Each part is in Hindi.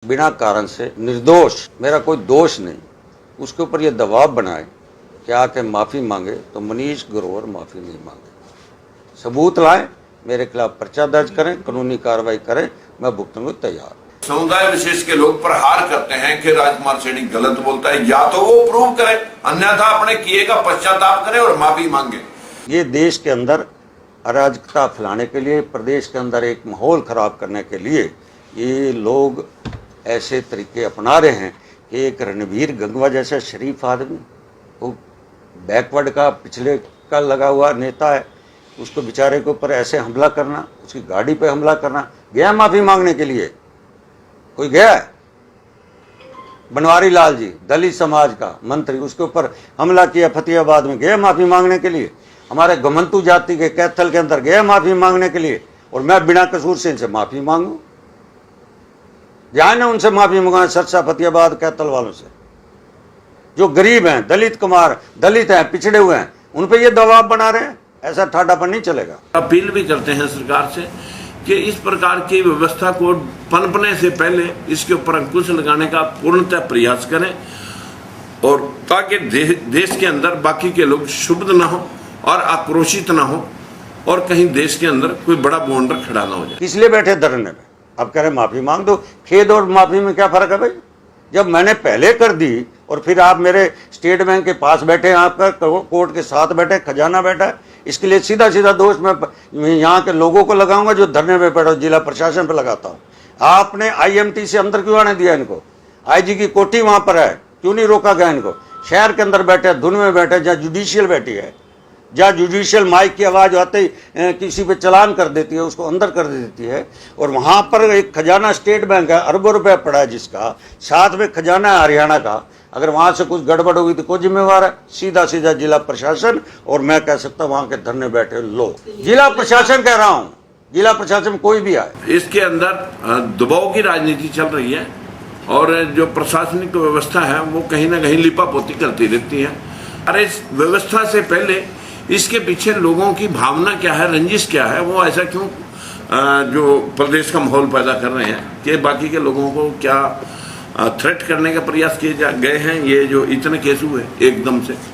बिना कारण से निर्दोष, मेरा कोई दोष नहीं, उसके ऊपर ये दबाव बनाए कि आके माफ़ी मांगे, तो मनीष ग्रोवर माफ़ी नहीं मांगे। सबूत लाएं, मेरे खिलाफ पर्चा दर्ज करें, कानूनी कार्रवाई करें, मैं भुगतने को तैयार। समुदाय विशेष के लोग प्रहार करते हैं कि राजकुमार सैनी गलत बोलता है, या तो वो प्रूव करे, अन्यथा अपने किए का पश्चाताप करे और माफी मांगे। ये देश के अंदर अराजकता फैलाने के लिए, प्रदेश के अंदर एक माहौल खराब करने के लिए ये लोग ऐसे तरीके अपना रहे हैं कि एक रणबीर गंगवा जैसा शरीफ आदमी, वो बैकवर्ड का पिछले का लगा हुआ नेता है, उसको बेचारे के ऊपर ऐसे हमला करना, उसकी गाड़ी पे हमला करना। गया माफ़ी मांगने के लिए? कोई गया है? बनवारी लाल जी, दलित समाज का मंत्री, उसके ऊपर हमला किया फतेहाबाद में, गया माफ़ी मांगने के लिए? हमारे गमंतु जाति के कैथल के अंदर गया माफ़ी मांगने के लिए? और मैं बिना कसूर से इनसे माफ़ी मांगूं? जाए ना उनसे माफ़ी मंगाएं, सरसा फतेहाबाद कैथल वालों से, जो गरीब हैं, दलित कुमार, दलित हैं, पिछड़े हुए हैं, उन पर ये दबाव बना रहे हैं। ऐसा ठाडापन नहीं चलेगा। अपील भी करते हैं सरकार से कि इस प्रकार की व्यवस्था को पनपने से पहले इसके ऊपर अंकुश लगाने का पूर्णतः प्रयास करें, और ताकि देश के अंदर बाकी के लोग क्षुब्ध ना हो और आक्रोशित ना हो, और कहीं देश के अंदर कोई बड़ा बॉन्डर खड़ा ना हो जाए। इसलिए बैठे धरने में, अब कह रहे माफ़ी मांग दो। खेद और माफ़ी में क्या फ़र्क है भाई? जब मैंने पहले कर दी और फिर आप मेरे स्टेट बैंक के पास बैठे, आपका कोर्ट के साथ बैठे, खजाना बैठा है, इसके लिए सीधा सीधा दोष मैं यहाँ के लोगों को लगाऊंगा जो धरने में बैठा, जिला प्रशासन पे लगाता हूँ। आपने आईएमटी से अंदर क्यों आने दिया इनको? आईजी की कोठी वहाँ पर है, क्यों नहीं रोका गया इनको? शहर के अंदर बैठे, धुन में बैठे, जहाँ जुडिशियल बैठी है, जहाँ जुडिशियल माइक की आवाज़ आते ही किसी पे चलान कर देती है, उसको अंदर कर देती है। और वहाँ पर एक खजाना स्टेट बैंक है, अरबों रुपए पड़ा है, जिसका साथ में खजाना है हरियाणा का। अगर वहाँ से कुछ गड़बड़ होगी तो कौन जिम्मेवार है? सीधा सीधा जिला प्रशासन, और मैं कह सकता हूँ वहाँ के धरने बैठे लोग। जिला प्रशासन कह रहा हूँ, जिला प्रशासन कोई भी आए। इसके अंदर दबाव की राजनीति चल रही है, और जो प्रशासनिक व्यवस्था है वो कहीं ना कहीं लिपापोती करती रहती है। अरे इस व्यवस्था से पहले इसके पीछे लोगों की भावना क्या है, रंजिश क्या है, वो ऐसा क्यों जो प्रदेश का माहौल पैदा कर रहे हैं कि बाकी के लोगों को क्या थ्रेट करने का प्रयास किए गए हैं। ये जो इतने केस हुए एकदम से,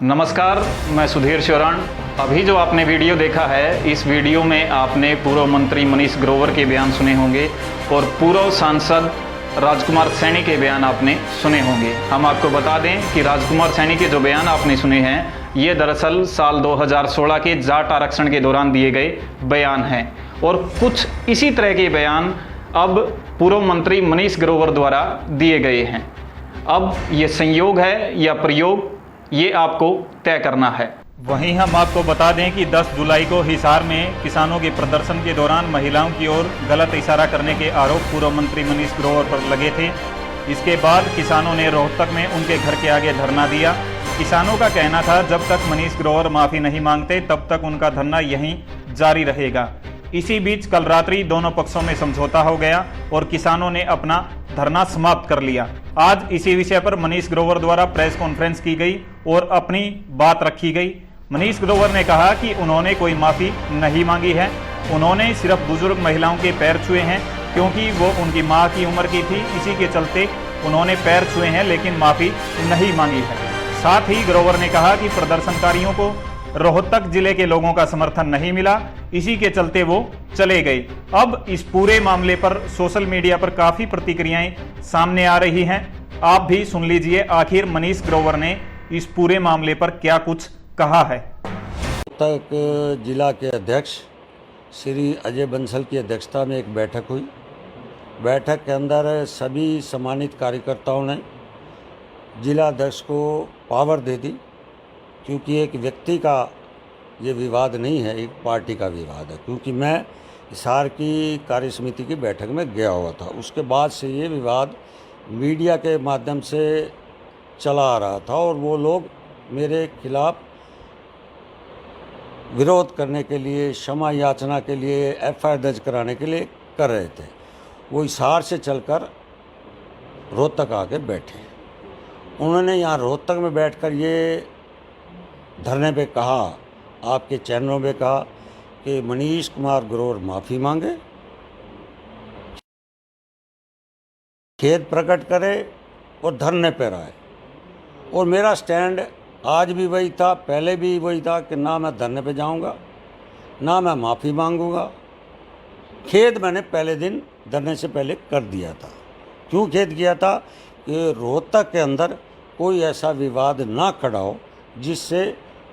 नमस्कार, मैं सुधीर शोरण। अभी जो आपने वीडियो देखा है, इस वीडियो में आपने पूर्व मंत्री मनीष ग्रोवर के बयान सुने होंगे और पूर्व सांसद राजकुमार सैनी के बयान आपने सुने होंगे। हम आपको बता दें कि राजकुमार सैनी के जो बयान आपने सुने हैं, ये दरअसल साल 2016 के जाट आरक्षण के दौरान दिए गए बयान हैं, और कुछ इसी तरह के बयान अब पूर्व मंत्री मनीष ग्रोवर द्वारा दिए गए हैं। अब ये संयोग है या प्रयोग, ये आपको तय करना है। वहीं हम आपको बता दें कि 10 जुलाई को हिसार में किसानों के प्रदर्शन के दौरान महिलाओं की ओर गलत इशारा करने के आरोप पूर्व मंत्री मनीष ग्रोवर पर लगे थे। इसके बाद किसानों ने रोहतक में उनके घर के आगे धरना दिया। किसानों का कहना था जब तक मनीष ग्रोवर माफ़ी नहीं मांगते तब तक उनका धरना यहीं जारी रहेगा। इसी बीच कल रात्रि दोनों पक्षों में समझौता हो गया और किसानों ने अपना धरना समाप्त कर लिया। आज इसी विषय पर मनीष ग्रोवर द्वारा प्रेस कॉन्फ्रेंस की गई और अपनी बात रखी गई। मनीष ग्रोवर ने कहा कि उन्होंने कोई माफ़ी नहीं मांगी है, उन्होंने सिर्फ बुजुर्ग महिलाओं के पैर छुए हैं, क्योंकि वो उनकी माँ की उम्र की थी, इसी के चलते उन्होंने पैर छुए हैं, लेकिन माफ़ी नहीं मांगी है। साथ ही ग्रोवर ने कहा कि प्रदर्शनकारियों को रोहतक जिले के लोगों का समर्थन नहीं मिला, इसी के चलते वो चले गए। अब इस पूरे मामले पर सोशल मीडिया पर काफ़ी प्रतिक्रियाएं सामने आ रही हैं। आप भी सुन लीजिए आखिर मनीष ग्रोवर ने इस पूरे मामले पर क्या कुछ कहा है। रोहतक जिला के अध्यक्ष श्री अजय बंसल की अध्यक्षता में एक बैठक हुई। बैठक के अंदर सभी सम्मानित कार्यकर्ताओं ने जिला अध्यक्ष को पावर दे दी, क्योंकि एक व्यक्ति का ये विवाद नहीं है, एक पार्टी का विवाद है। क्योंकि मैं हिसार की कार्य समिति की बैठक में गया हुआ था, उसके बाद से ये विवाद मीडिया के माध्यम से चला आ रहा था, और वो लोग मेरे खिलाफ विरोध करने के लिए, क्षमा याचना के लिए, एफआईआर दर्ज कराने के लिए कर रहे थे, वो हिसार से चलकर रोहतक आके बैठे। उन्होंने यहाँ रोहतक में बैठकर ये धरने पे कहा, आपके चैनलों में कहा कि मनीष कुमार ग्रोवर माफ़ी मांगे, खेद प्रकट करे और धरने पर आए। और मेरा स्टैंड आज भी वही था, पहले भी वही था कि ना मैं धरने पे जाऊंगा, ना मैं माफ़ी मांगूंगा। खेद मैंने पहले दिन धरने से पहले कर दिया था। क्यों खेद किया था? कि रोहतक के अंदर कोई ऐसा विवाद ना खड़ा हो जिससे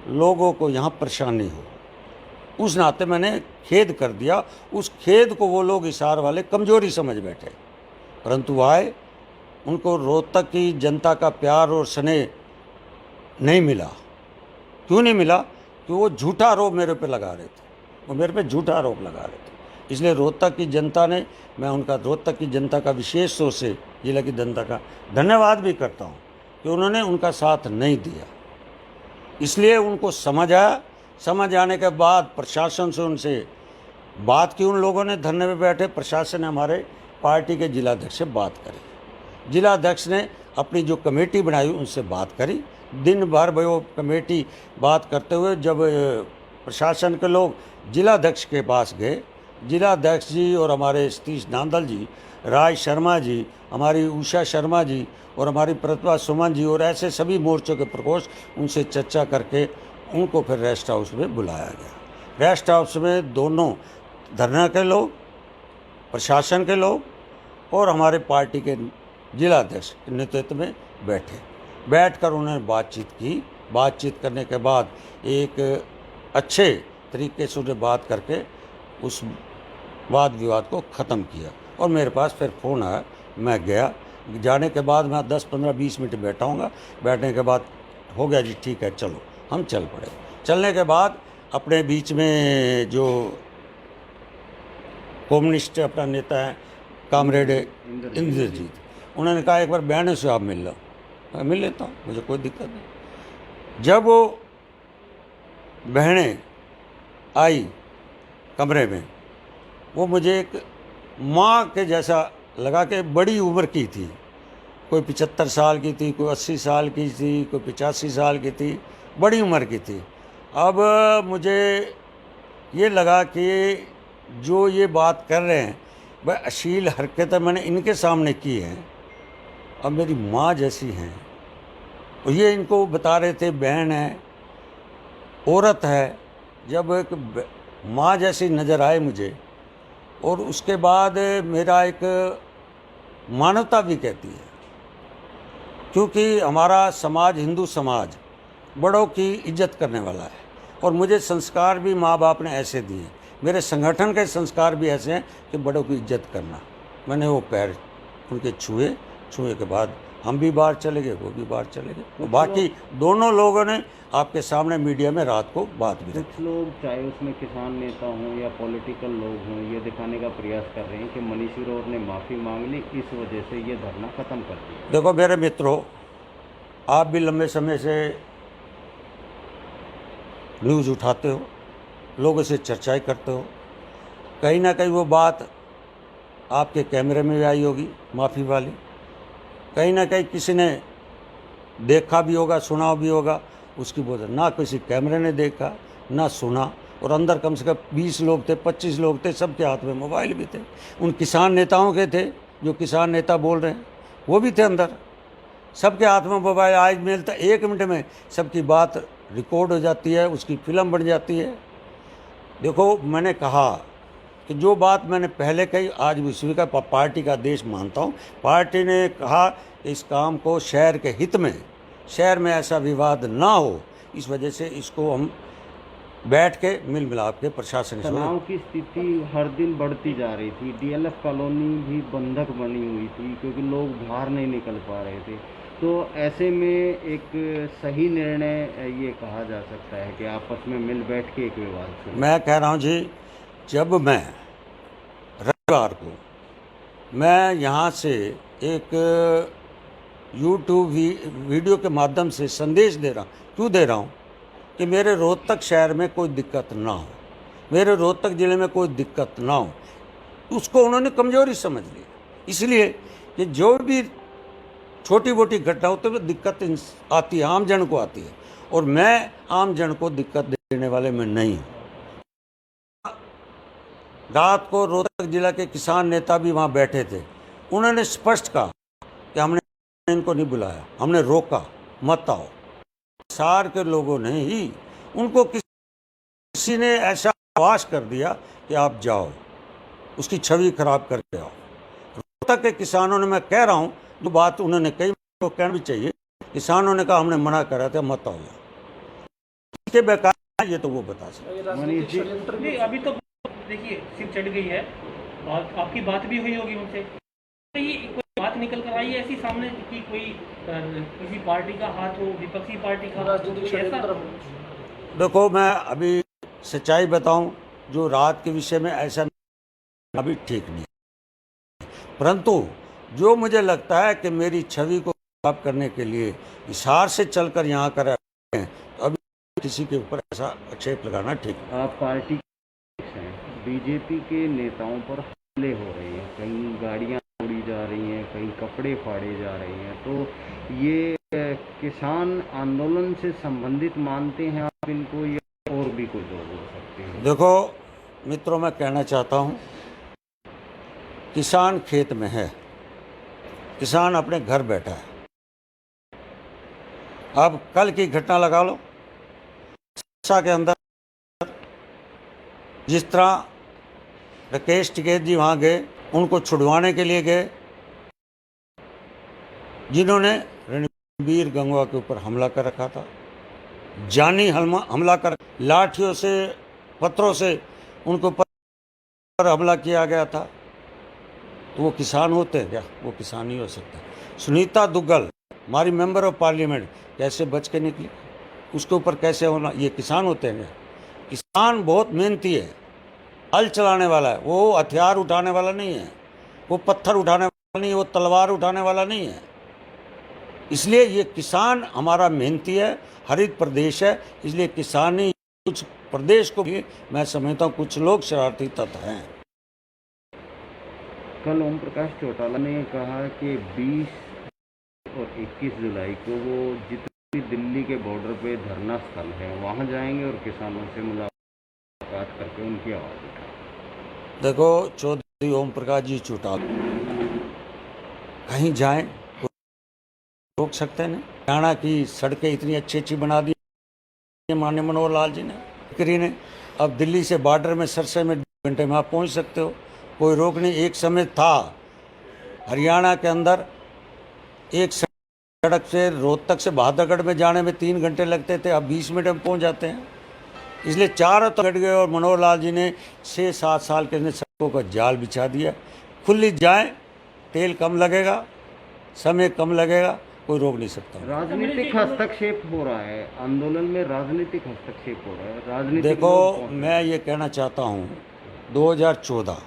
लोगों को यहाँ परेशानी हो। उस नाते मैंने खेद कर दिया। उस खेद को वो लोग हिसार वाले कमज़ोरी समझ बैठे, परंतु आए, उनको रोहतक की जनता का प्यार और स्नेह नहीं मिला। क्यों नहीं मिला? कि वो झूठा आरोप मेरे पे लगा रहे थे, वो मेरे पे झूठा आरोप लगा रहे थे। इसलिए रोहतक की जनता ने, मैं उनका रोहतक की जनता का विशेष तौर से जिला की जनता का धन्यवाद भी करता हूँ कि उन्होंने उनका साथ नहीं दिया। इसलिए उनको समझ आया। समझ आने के बाद प्रशासन से उनसे बात की, उन लोगों ने धरने में बैठे। प्रशासन ने हमारे पार्टी के जिलाध्यक्ष से बात करी। जिलाध्यक्ष ने अपनी जो कमेटी बनाई उनसे बात करी। दिन भर वो कमेटी बात करते हुए जब प्रशासन के लोग जिलाध्यक्ष के पास गए, जिलाध्यक्ष जी और हमारे सतीश नांदल जी, राज शर्मा जी, हमारी उषा शर्मा जी और हमारी प्रतिभा सुमन जी और ऐसे सभी मोर्चों के प्रकोष्ठ, उनसे चर्चा करके उनको फिर रेस्ट हाउस में बुलाया गया। रेस्ट हाउस में दोनों धरना के लोग, प्रशासन के लोग और हमारे पार्टी के जिलाध्यक्ष के नेतृत्व में बैठकर उन्होंने बातचीत की। बातचीत करने के बाद एक अच्छे तरीके से उन्हें बात करके उस वाद विवाद को ख़त्म किया। और मेरे पास फिर फ़ोन आया, मैं गया। जाने के बाद मैं 10-15-20 मिनट बैठा हूँगा। बैठने के बाद हो गया जी ठीक है चलो, हम चल पड़े। चलने के बाद अपने बीच में जो कम्युनिस्ट अपना नेता है कामरेड इंद्रजीत, उन्होंने कहा एक बार बहनों से आप मिल लो। मैं मिल लेता हूँ, मुझे कोई दिक्कत नहीं। जब वो बहनें आई कमरे में, वो मुझे एक माँ के जैसा लगा कि बड़ी उम्र की थी। कोई 75 साल की थी, कोई 80 साल की थी, कोई 85 साल की थी, बड़ी उम्र की थी। अब मुझे ये लगा कि जो ये बात कर रहे हैं वह अश्लील हरकतें मैंने इनके सामने की हैं, अब मेरी माँ जैसी हैं। और ये इनको बता रहे थे बहन है, औरत है। जब एक माँ जैसी नज़र आए मुझे, और उसके बाद मेरा एक मानवता भी कहती है, क्योंकि हमारा समाज हिंदू समाज बड़ों की इज्जत करने वाला है। और मुझे संस्कार भी माँ बाप ने ऐसे दिए, मेरे संगठन के संस्कार भी ऐसे हैं कि बड़ों की इज्जत करना। मैंने वो पैर उनके छुए के बाद हम भी बाहर चले गए, वो भी बाहर चले गए। तो बाकी दोनों लोगों ने आपके सामने मीडिया में रात को बात भी रखी। कुछ लोग, चाहे उसमें किसान नेता हों या पॉलिटिकल लोग हों, ये दिखाने का प्रयास कर रहे हैं कि मनीष ग्रोवर ने माफ़ी मांग ली, इस वजह से ये धरना ख़त्म कर दिया। देखो मेरे मित्रों, आप भी लंबे समय से न्यूज़ उठाते हो, लोगों से चर्चाएं करते हो, कहीं ना कहीं वो बात आपके कैमरे में भी आई होगी माफ़ी वाली, कहीं ना कहीं किसी ने देखा भी होगा, सुना भी होगा। उसकी वजह ना किसी कैमरे ने देखा ना सुना, और अंदर कम से कम 20 लोग थे, 25 लोग थे, सबके हाथ में मोबाइल भी थे। उन किसान नेताओं के थे, जो किसान नेता बोल रहे हैं वो भी थे अंदर, सबके हाथ में मोबाइल। आज मिलता 1 मिनट में सबकी बात रिकॉर्ड हो जाती है, उसकी फिल्म बन जाती है। देखो मैंने कहा कि जो बात मैंने पहले कही आज भी उसी का पार्टी का आदेश मानता हूँ। पार्टी ने कहा कि इस काम को शहर के हित में, शहर में ऐसा विवाद ना हो, इस वजह से इसको हम बैठ के मिल मिलाप के प्रशासन से। तनाव की स्थिति हर दिन बढ़ती जा रही थी। डीएलएफ कॉलोनी भी बंधक बनी हुई थी क्योंकि लोग बाहर नहीं निकल पा रहे थे। तो ऐसे में एक सही निर्णय ये कहा जा सकता है कि आपस में मिल बैठ के एक विवाद सुलझाएं। मैं कह रहा हूँ जी, जब मैं रविवार को मैं यहाँ से एक यूट्यूब वीडियो के माध्यम से संदेश दे रहा हूँ, क्यों दे रहा हूँ कि मेरे रोहतक शहर में कोई दिक्कत ना हो, मेरे रोहतक ज़िले में कोई दिक्कत ना हो। उसको उन्होंने कमजोरी समझ ली। इसलिए कि जो भी छोटी मोटी घटना होती है दिक्कत आती है, आम जन को आती है, और मैं आम जन को दिक्कत देने वाले में नहीं हूँ। रात को रोहतक जिला के किसान नेता भी वहाँ बैठे थे, उन्होंने स्पष्ट कहा कि हमने इनको नहीं बुलाया, हमने रोका, मत आओ। सार के लोगों ने ही उनको किसी ने ऐसा आवास कर दिया कि आप जाओ, उसकी छवि खराब करके आओ। रोहतक के किसानों ने, मैं कह रहा हूँ जो बात उन्होंने कही तो कहना भी चाहिए, किसानों ने कहा हमने मना करा था, मत आओ। इसके बेकार ये तो वो बता सकते। मनीष जी, नहीं, अभी तो देखिए सिर चढ़ गई है और आपकी बात भी हुई होगी उनसे, तो ये कोई बात निकल कर आई है ऐसी सामने कि कोई किसी पार्टी का हाथ हो, विपक्षी पार्टी का हाथ हो? देखो, मैं अभी सच्चाई बताऊं, जो रात के विषय में ऐसा अभी ठीक नहीं, परंतु जो मुझे लगता है कि मेरी छवि को खराब करने के लिए इशार से चलकर यहाँ कर रहे हैं, तो अभी किसी के ऊपर ऐसा आक्षेप लगाना ठीक है। आप पार्टी हैं, बीजेपी के नेताओं पर हमले हो रहे हैं, कहीं गाड़ियां उड़ी जा रही हैं, कहीं कपड़े फाड़े जा रहे हैं, तो ये किसान आंदोलन से संबंधित मानते हैं आप इनको, या और भी कुछ लोग हो सकते हैं? देखो मित्रों, मैं कहना चाहता हूँ, किसान खेत में है, किसान अपने घर बैठा है। अब कल की घटना लगा लो, सिरसा के अंदर जिस तरह राकेश टिकैत जी वहाँ गए, उनको छुड़वाने के लिए गए, जिन्होंने रणबीर गंगवा के ऊपर हमला कर रखा था, जानी हमला कर, लाठियों से, पत्थरों से उनको पर हमला किया गया था, तो वो किसान होते हैं क्या? वो किसान नहीं हो सकता। सुनीता दुग्गल हमारी मेंबर ऑफ पार्लियामेंट कैसे बच के निकली, उसके ऊपर कैसे होना, ये किसान होते हैं क्या? किसान बहुत मेहनती है, हल चलाने वाला है, वो हथियार उठाने वाला नहीं है, वो पत्थर उठाने वाला नहीं है, वो तलवार उठाने वाला नहीं है। इसलिए ये किसान हमारा मेहनती है, हरित प्रदेश है, इसलिए किसानी कुछ प्रदेश को भी मैं समझता हूँ कुछ लोग शरारती तत्व हैं। कल ओम प्रकाश चौटाला ने कहा कि 20 और 21 जुलाई को वो जितनी दिल्ली के बॉर्डर पे धरना स्थल है वहाँ जाएंगे और किसानों से मुलाकात करके उनकी आवाज़ उठाएंगे। देखो, चौधरी ओम प्रकाश जी चौटाला कहीं जाएं तो रोक सकते हैं? हरियाणा की सड़कें इतनी अच्छी अच्छी बना दी माननीय मनोहर लाल जी ने, अब दिल्ली से बॉर्डर में सरसे में 2 घंटे में आप पहुँच सकते हो, कोई रोक नहीं। एक समय था हरियाणा के अंदर एक सड़क से रोहतक से बहादुरगढ़ में जाने में 3 घंटे लगते थे, अब 20 मिनट में पहुंच जाते हैं। इसलिए चारों तो हट गए और मनोहर लाल जी ने 6-7 साल के अंदर सड़कों का जाल बिछा दिया। खुली जाए, तेल कम लगेगा, समय कम लगेगा, कोई रोक नहीं सकता। राजनीतिक हस्तक्षेप हो रहा है आंदोलन में, राजनीतिक हस्तक्षेप हो रहा है, राजनीतिक। देखो, मैं ये कहना चाहता हूँ, 2014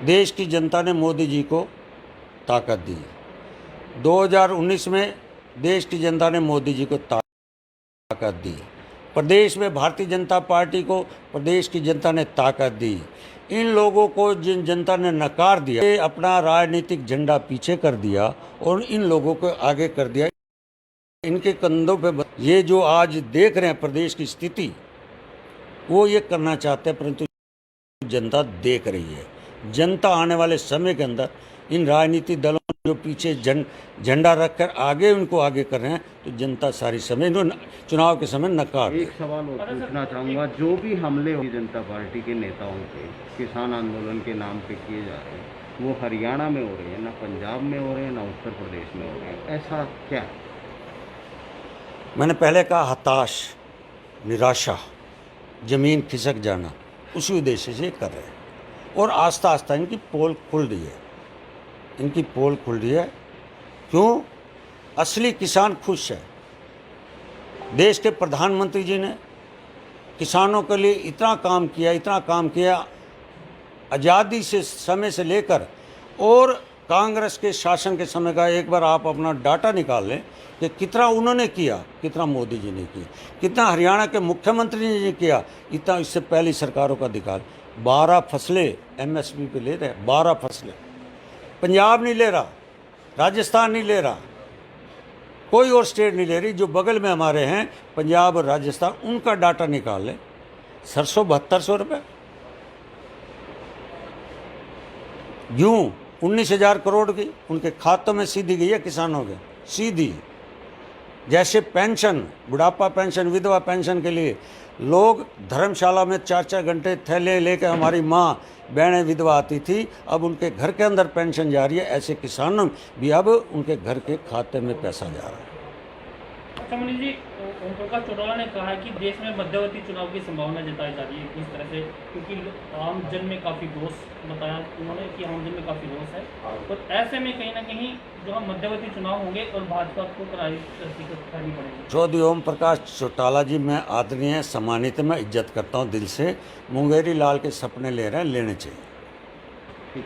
देश की जनता ने मोदी जी को ताकत दी, 2019 में देश की जनता ने मोदी जी को ताकत दी, प्रदेश में भारतीय जनता पार्टी को प्रदेश की जनता ने ताकत दी। इन लोगों को जिन जनता ने नकार दिया, अपना राजनीतिक झंडा पीछे कर दिया और इन लोगों को आगे कर दिया। इनके कंधों पे ये जो आज देख रहे हैं प्रदेश की स्थिति, वो ये करना चाहते हैं, परंतु जनता देख रही है। जनता आने वाले समय के अंदर इन राजनीतिक दलों जो पीछे झंडा रखकर आगे उनको आगे कर रहे हैं, तो जनता सारी समय चुनाव के समय नकार। एक सवाल और पूछना चाहूँगा, जो भी हमले हो जनता पार्टी के नेताओं पे किसान आंदोलन के नाम पे किए जा रहे हैं, वो हरियाणा में हो रहे हैं, ना पंजाब में हो रहे हैं, ना उत्तर प्रदेश में हो रहे हैं, ऐसा क्या? मैंने पहले कहा, हताश, निराशा, जमीन खिसक जाना, उसी उद्देश्य से कर रहे हैं। और आस्ता आस्ता इनकी पोल खुल रही है, इनकी पोल खुल रही है। क्यों? असली किसान खुश है। देश के प्रधानमंत्री जी ने किसानों के लिए इतना काम किया, इतना काम किया, आज़ादी से समय से लेकर, और कांग्रेस के शासन के समय का एक बार आप अपना डाटा निकाल लें कि कितना उन्होंने किया, कितना मोदी जी ने किया, कितना हरियाणा के मुख्यमंत्री ने किया, इतना इससे पहली सरकारों का दिखा। 12 फसलें MSP पे ले रहे हैं, 12 फसलें। पंजाब नहीं ले रहा, राजस्थान नहीं ले रहा, कोई और स्टेट नहीं ले रही। जो बगल में हमारे हैं पंजाब और राजस्थान, उनका डाटा निकाल लें। सरसों 7200 रुपये, यूँ 19,000 करोड़ की उनके खातों में सीधी गई है किसानों के, सीधी। जैसे पेंशन, बुढ़ापा पेंशन, विधवा पेंशन के लिए लोग धर्मशाला में 4-4 घंटे थैले लेकर हमारी माँ बहनें विधवा आती थी, अब उनके घर के अंदर पेंशन जा रही है। ऐसे किसानों भी अब उनके घर के खाते में पैसा जा रहा है। अच्छा मनीष जी, ओम प्रकाश चौटाला ने कहा है कि देश में मध्यवर्ती चुनाव की संभावना जताई जा रही है किस तरह से, क्योंकि आम जन में काफ़ी रोष बताया उन्होंने कि आम जन में काफ़ी रोष है, तो ऐसे में कहीं ना कहीं जो हम मध्यवर्ती चुनाव होंगे और भाजपा को करनी पड़ेगी। चौधरी ओम प्रकाश चौटाला जी, मैं आदरणीय सम्मानित, मैं इज्जत करता हूँ दिल से। मुंगेरी लाल के सपने ले रहे हैं, लेने चाहिए।